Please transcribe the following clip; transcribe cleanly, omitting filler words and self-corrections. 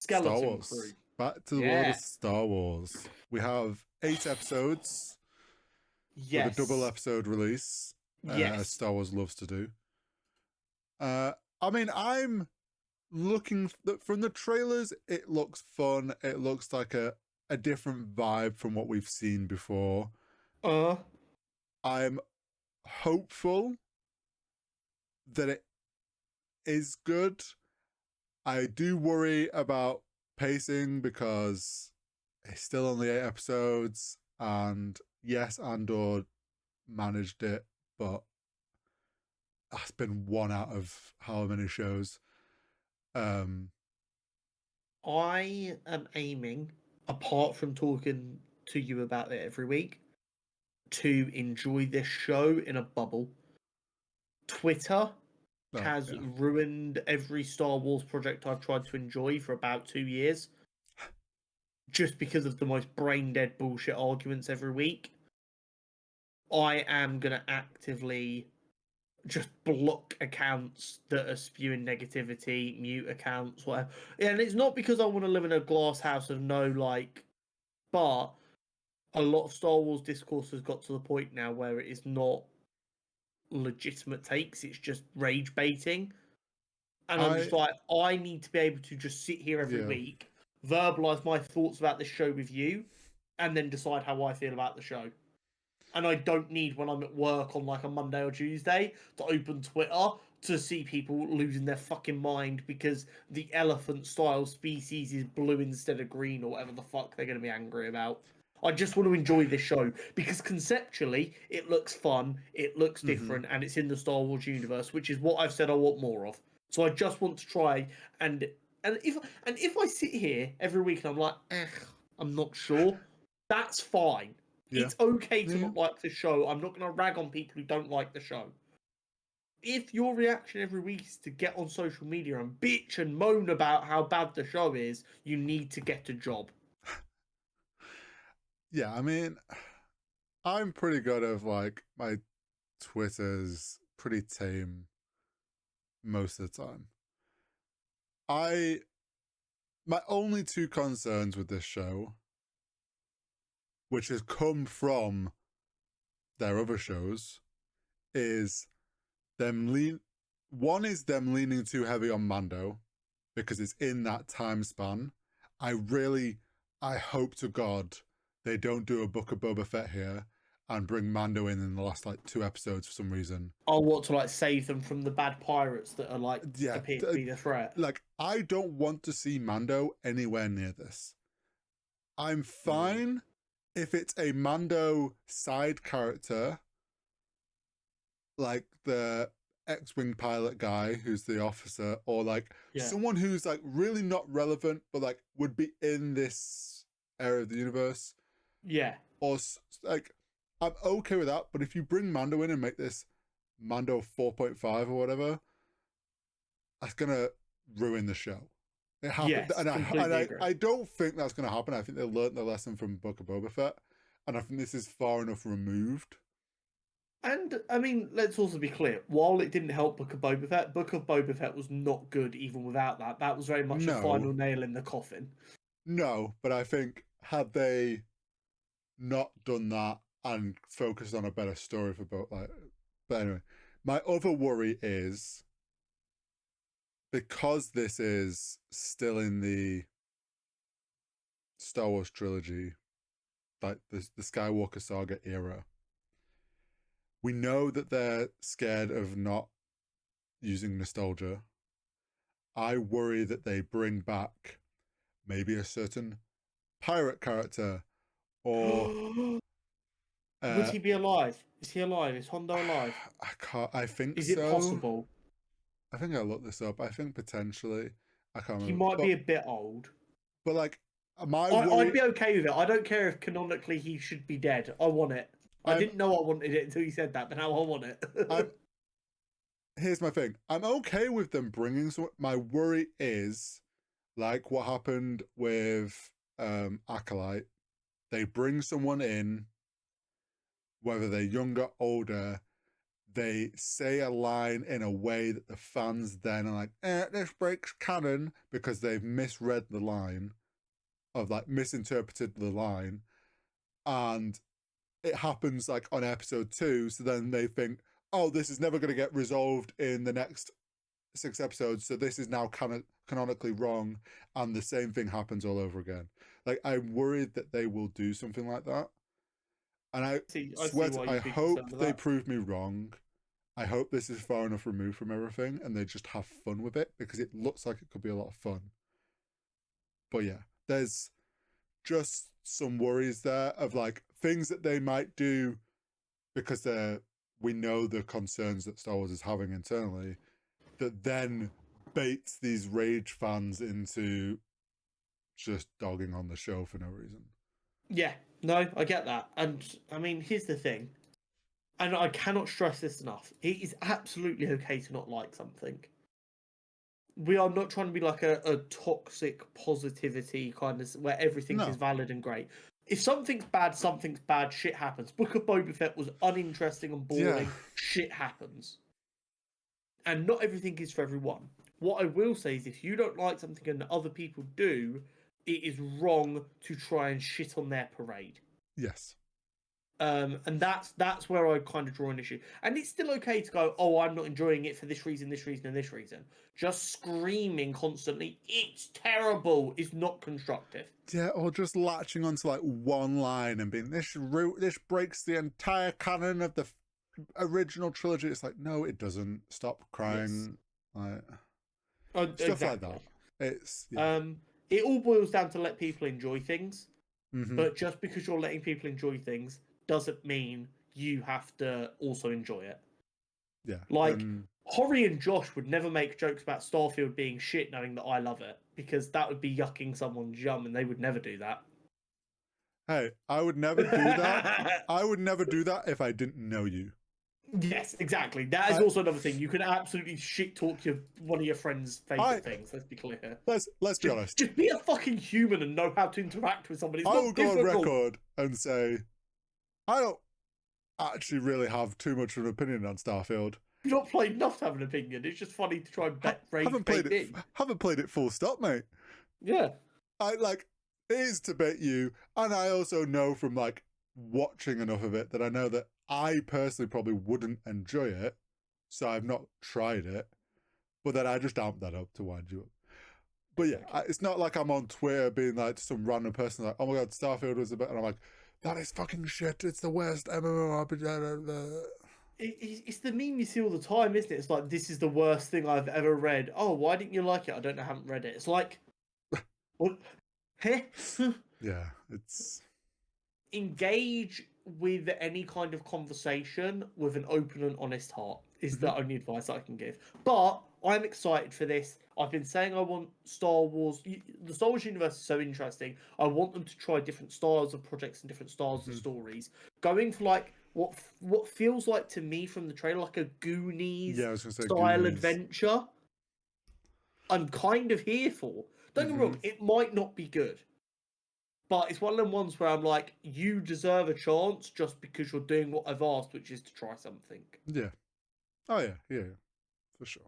Star skeleton crew. Wars. Back to the world of Yeah. Star Wars. We have 8 episodes with a double Yes. episode release, as Yes. Star Wars loves to do. I mean, I'm looking from the trailers. It looks fun. It looks like a different vibe from what we've seen before. Uh, I'm hopeful that it is good. I do worry about pacing because it's still only 8 episodes, and yes, Andor managed it, but that's been one out of how many shows. I am aiming, apart from talking to you about it every week, to enjoy this show in a bubble. Twitter Oh, has yeah. ruined every Star Wars project I've tried to enjoy for about 2 years, just because of the most brain dead bullshit arguments every week. I am going to actively just block accounts that are spewing negativity, mute accounts, whatever. And it's not because I want to live in a glass house of no like, but a lot of Star Wars discourse has got to the point now where it is not legitimate takes, it's just rage baiting. And I'm just I like, I need to be able to just sit here every yeah. week, verbalize my thoughts about this show with you, and then decide how I feel about the show. And I don't need, when I'm at work on like a Monday or Tuesday, to open Twitter to see people losing their fucking mind because the elephant style species is blue instead of green or whatever the fuck they're going to be angry about. I just want to enjoy this show because conceptually it looks fun, it looks Mm-hmm. different, and it's in the Star Wars universe, which is what I've said I want more of. So I just want to try and if I sit here every week and I'm like, I'm not sure, that's fine. Yeah. It's okay to Yeah. not like the show. I'm not going to rag on people who don't like the show. If your reaction every week is to get on social media and bitch and moan about how bad the show is, you need to get a job. Yeah, I mean, I'm pretty good of like my Twitter's pretty tame most of the time. I My only two concerns with this show, which has come from their other shows, is them lean one is them leaning too heavy on Mando because it's in that time span. I hope to God they don't do a Book of Boba Fett here and bring Mando in the last like 2 episodes for some reason. I want to like save them from the bad pirates that are like Yeah, appear to be the threat. like I don't want to see Mando anywhere near this. I'm fine if it's a Mando side character, like the X-wing pilot guy who's the officer, or like Yeah. someone who's like really not relevant, but like would be in this area of the universe, Yeah. or like I'm okay with that. But if you bring Mando in and make this Mando 4.5 or whatever, that's gonna ruin the show. It happened, Yes, completely agree. I don't think that's gonna happen. I think they learned the lesson from Book of Boba Fett, and I think this is far enough removed. And I mean, let's also be clear. While it didn't help Book of Boba Fett was not good even without that. That was very much a final No, nail in the coffin. no, but I think had they not done that and focused on a better story for both, like, but anyway, my other worry is because this is still in the Star Wars trilogy, like the Skywalker saga era. We know that they're scared of not using nostalgia. I worry that they bring back maybe a certain pirate character or Would uh he be alive? Is he alive? Is Hondo alive? I can't I think Is it so. possible? I think I looked this up. I think potentially I can't He remember. might be a bit old. But like my I'd worry be okay with it. I don't care if canonically he should be dead. I want it. I I'm didn't know I wanted it until you said that, but now I want it. I'm here's my thing. I'm okay with them bringing some. My worry is like what happened with Acolyte. They bring someone in, whether they're younger, older, they say a line in a way that the fans then are like, this breaks canon because they've misread the line, of like misinterpreted the line, and it happens like on episode 2. So then they think, oh, this is never going to get resolved in the next 6 episodes, so this is now canonically wrong, and the same thing happens all over again. Like, I'm worried that they will do something like that, and I see swear why I you'd be hope concerned with they that. prove me wrong. I hope this is far enough removed from everything and they just have fun with it, because it looks like it could be a lot of fun. But yeah, there's just some worries there of like things that they might do, because we know the concerns that Star Wars is having internally, that then baits these rage fans into just dogging on the show for no reason. Yeah, no, I get that. And I mean, here's the thing, and I cannot stress this enough. It is absolutely okay to not like something. We are not trying to be like a toxic positivity kind of where everything is No. valid and great. If something's bad, something's bad. Shit happens. Book of Boba Fett was uninteresting and boring. Yeah. Shit happens, and not everything is for everyone. What I will say is, if you don't like something and other people do, it is wrong to try and shit on their parade. Yes. And that's where I kind of draw an issue. And it's still okay to go, oh, I'm not enjoying it for this reason, this reason, and this reason. Just screaming constantly, it's terrible, is not constructive. Yeah, or just latching onto like one line and being, this breaks the entire canon of the original trilogy. It's like, no, it doesn't. Stop crying. Yes. Like, stuff exactly. Like that. It's it all boils down to let people enjoy things. Mm-hmm. But just because you're letting people enjoy things doesn't mean you have to also enjoy it. Yeah. Like, Horry and Josh would never make jokes about Starfield being shit knowing that I love it, because that would be yucking someone's yum, and they would never do that. Hey, I would never do that. I would never do that if I didn't know you. Yes, exactly. That is also another thing. You can absolutely shit talk one of your friends' favourite things. Let's be clear. Let's be honest. Just be a fucking human and know how to interact with somebody. It's I will go on record and say, I don't actually really have too much of an opinion on Starfield. You've not played enough to have an opinion. It's just funny to try and haven't played it full stop, mate. Yeah. It is to bait you, and I also know from like watching enough of it that I know that I personally probably wouldn't enjoy it, so I've not tried it, but then I just amp that up to wind you up. But yeah, it's not like I'm on Twitter being like to some random person like, oh my god, Starfield was a bit, and I'm like, that is fucking shit, it's the worst MMORPG. It's the meme you see all the time, isn't it? It's like, this is the worst thing I've ever read. Oh, why didn't you like it? I don't know, I haven't read it. It's like, what? Yeah, it's... Engage with any kind of conversation with an open and honest heart is the only advice I can give. But I'm excited for this. I've been saying I want Star Wars. The Star Wars universe is so interesting. I want them to try different styles of projects and different styles of stories. Going for like what feels like to me from the trailer like a Goonies style adventure. I'm kind of here for. Don't get me wrong, it might not be good. But it's one of them ones where I'm like, you deserve a chance just because you're doing what I've asked, which is to try something. Yeah. Oh, yeah. Yeah. For sure.